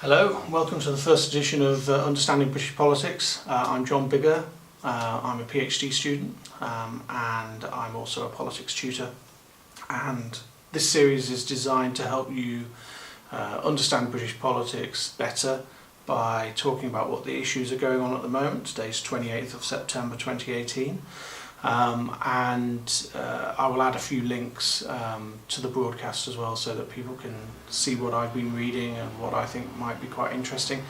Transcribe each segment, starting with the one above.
Hello, welcome to the first edition of Understanding British Politics. I'm John Bigger, I'm a PhD student and I'm also a politics tutor, and this series is designed to help you understand British politics better by talking about what the issues are going on at the moment. Today's 28th of September 2018. I will add a few links to the broadcast as well so that people can see what I've been reading and what I think might be quite interesting.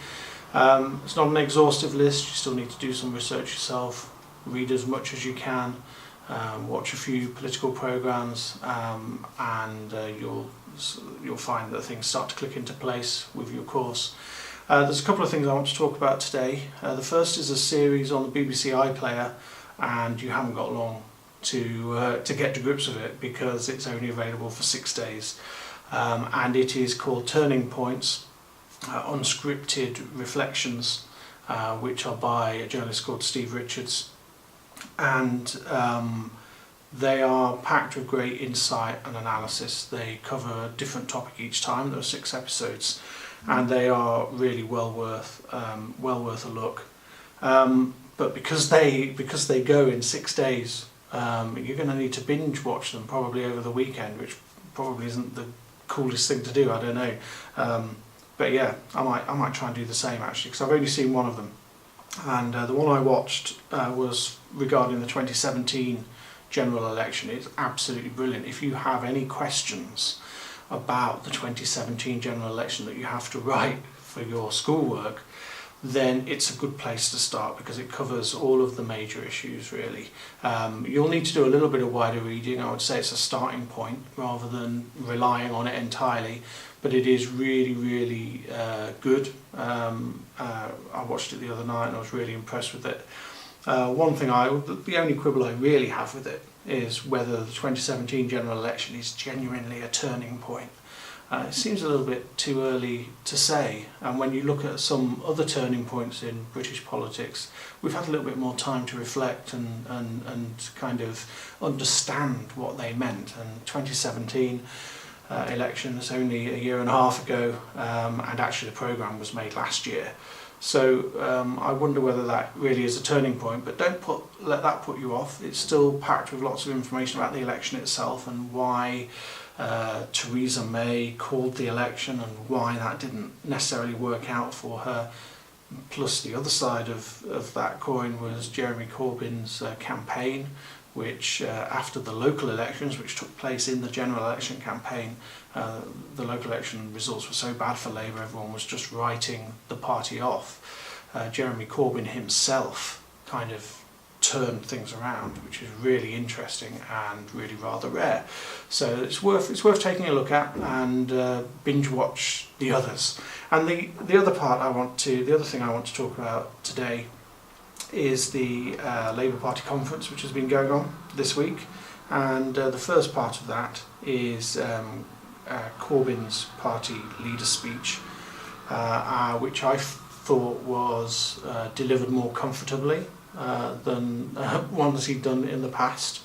It's not an exhaustive list, you still need to do some research yourself, read as much as you can, watch a few political programmes, and you'll find that things start to click into place with your course. There's a couple of things I want to talk about today. The first is a series on the BBC iPlayer, and you haven't got long to get to grips with it because it's only available for 6 days, and it is called Turning Points, Unscripted Reflections, which are by a journalist called Steve Richards, and they are packed with great insight and analysis. They cover a different topic each time. There are 6 episodes, and they are really well worth a look. But because they go in 6 days, you're going to need to binge watch them probably over the weekend, which probably isn't the coolest thing to do. I don't know, but yeah, I might try and do the same actually, because I've only seen one of them, and the one I watched was regarding the 2017 general election. It's absolutely brilliant. If you have any questions about the 2017 general election that you have to write for your schoolwork, then it's a good place to start because it covers all of the major issues really. You'll need to do a little bit of wider reading. I would say it's a starting point rather than relying on it entirely, but it is really good. I watched it the other night and I was really impressed with it. The only quibble I really have with it is whether the 2017 general election is genuinely a turning point. It seems a little bit too early to say, and when you look at some other turning points in British politics, we've had a little bit more time to reflect and kind of understand what they meant. And 2017 election is only a year and a half ago, and actually the programme was made last year. So I wonder whether that really is a turning point, but don't let that put you off. It's still packed with lots of information about the election itself and why Theresa May called the election and why that didn't necessarily work out for her. Plus the other side of that coin was Jeremy Corbyn's campaign, which after the local elections, which took place in the general election campaign, the local election results were so bad for Labour, everyone was just writing the party off. Jeremy Corbyn himself kind of turned things around, which is really interesting and really rather rare. So it's worth taking a look at and binge watch the others. And the other thing I want to talk about today is the Labour Party conference, which has been going on this week, and the first part of that is Corbyn's party leader speech, which I thought was delivered more comfortably than ones he'd done in the past.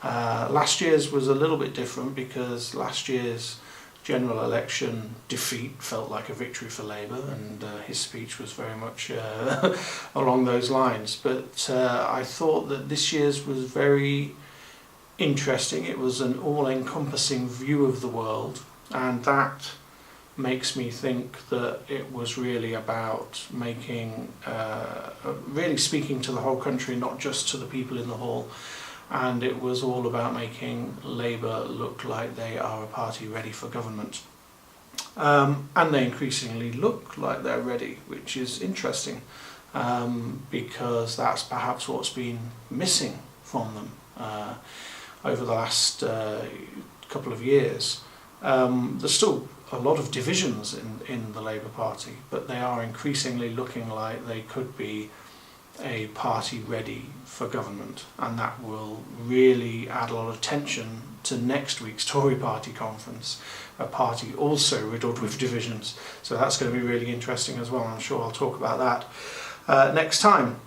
Last year's was a little bit different because last year's general election defeat felt like a victory for Labour, and his speech was very much along those lines. But I thought that this year's was very interesting. It was an all-encompassing view of the world, and that makes me think that it was really about really speaking to the whole country, not just to the people in the hall. And it was all about making Labour look like they are a party ready for government. And they increasingly look like they're ready, which is interesting, because that's perhaps what's been missing from them over the last couple of years. There's still a lot of divisions in the Labour Party, but they are increasingly looking like they could be a party ready for government, and that will really add a lot of tension to next week's Tory party conference, a party also riddled with divisions. So that's going to be really interesting as well. I'm sure I'll talk about that next time.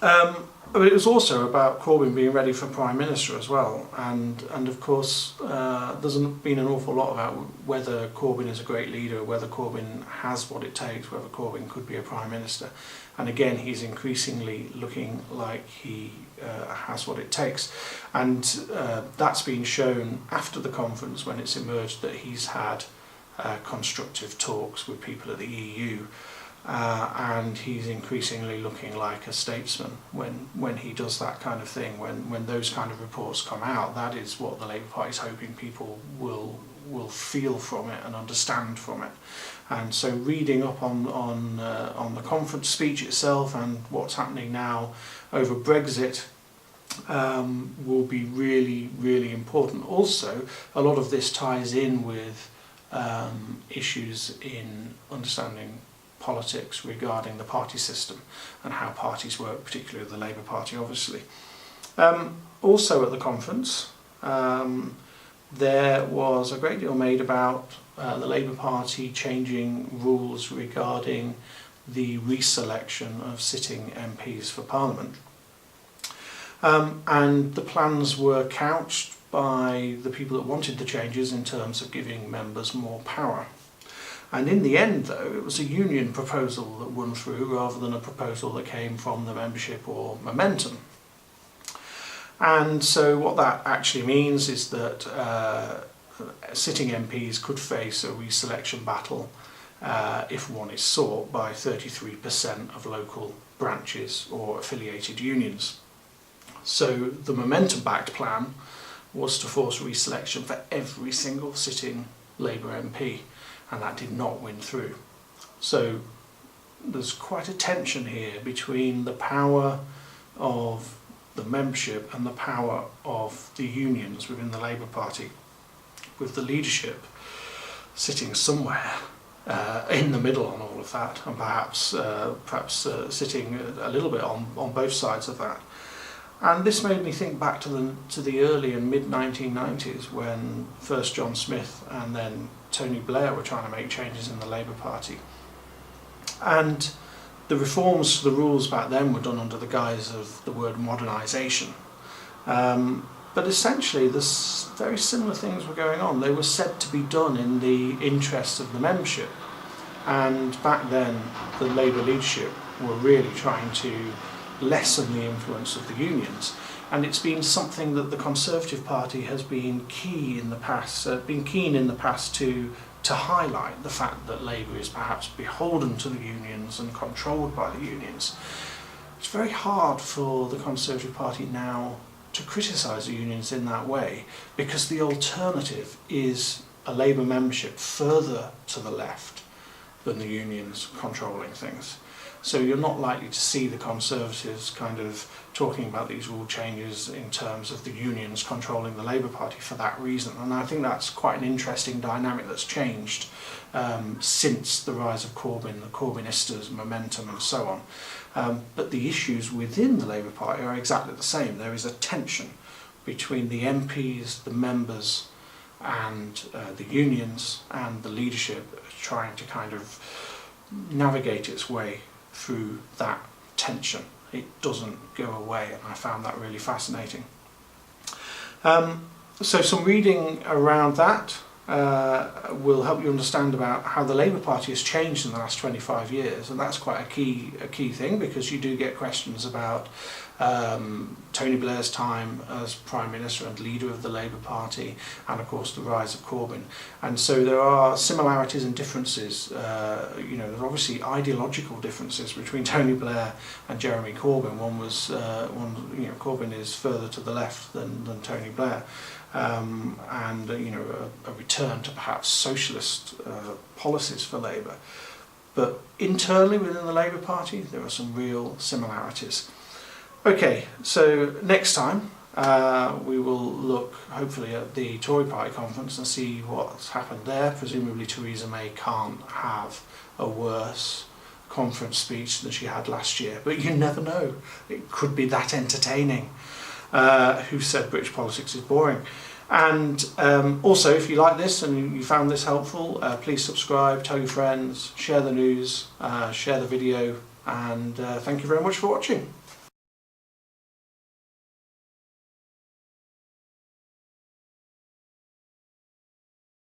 But it was also about Corbyn being ready for Prime Minister as well, and of course there's been an awful lot about whether Corbyn is a great leader, whether Corbyn has what it takes, whether Corbyn could be a Prime Minister, and again he's increasingly looking like he has what it takes, and that's been shown after the conference when it's emerged that he's had constructive talks with people at the EU. And he's increasingly looking like a statesman when he does that kind of thing. When those kind of reports come out, that is what the Labour Party is hoping people will feel from it and understand from it. And so reading up on the conference speech itself and what's happening now over Brexit will be really, really important. Also, a lot of this ties in with issues in understanding politics regarding the party system and how parties work, particularly the Labour Party, obviously. Also at the conference, there was a great deal made about the Labour Party changing rules regarding the reselection of sitting MPs for Parliament. And the plans were couched by the people that wanted the changes in terms of giving members more power. And in the end, though, it was a union proposal that won through rather than a proposal that came from the membership or momentum. And so what that actually means is that sitting MPs could face a reselection battle if one is sought by 33% of local branches or affiliated unions. So the momentum-backed plan was to force reselection for every single sitting Labour MP. And that did not win through. So there's quite a tension here between the power of the membership and the power of the unions within the Labour Party, with the leadership sitting somewhere in the middle on all of that, and perhaps sitting a little bit on both sides of that. And this made me think back to the early and mid-1990s when first John Smith and then Tony Blair were trying to make changes in the Labour Party. And the reforms to the rules back then were done under the guise of the word modernisation. But essentially, there's very similar things were going on. They were said to be done in the interests of the membership. And back then, the Labour leadership were really trying to lessen the influence of the unions, and it's been something that the Conservative Party has been keen in the past to highlight, the fact that Labour is perhaps beholden to the unions and controlled by the unions. It's very hard for the Conservative Party now to criticise the unions in that way, because the alternative is a Labour membership further to the left than the unions controlling things. So you're not likely to see the Conservatives kind of talking about these rule changes in terms of the unions controlling the Labour Party for that reason. And I think that's quite an interesting dynamic that's changed since the rise of Corbyn, the Corbynistas, momentum and so on. But the issues within the Labour Party are exactly the same. There is a tension between the MPs, the members and the unions and the leadership trying to kind of navigate its way through that tension. It doesn't go away, and I found that really fascinating. So some reading around that will help you understand about how the Labour Party has changed in the last 25 years, and that's quite a key thing, because you do get questions about Tony Blair's time as Prime Minister and leader of the Labour Party, and of course the rise of Corbyn. And so there are similarities and differences. There are obviously ideological differences between Tony Blair and Jeremy Corbyn. Corbyn is further to the left than Tony Blair. And a return to perhaps socialist policies for Labour. But internally within the Labour Party, there are some real similarities. Okay, so next time we will look hopefully at the Tory Party conference and see what's happened there. Presumably Theresa May can't have a worse conference speech than she had last year, but you never know. It could be that entertaining. Who said British politics is boring. And also, if you like this and you found this helpful, please subscribe, tell your friends, share the news, share the video, and thank you very much for watching.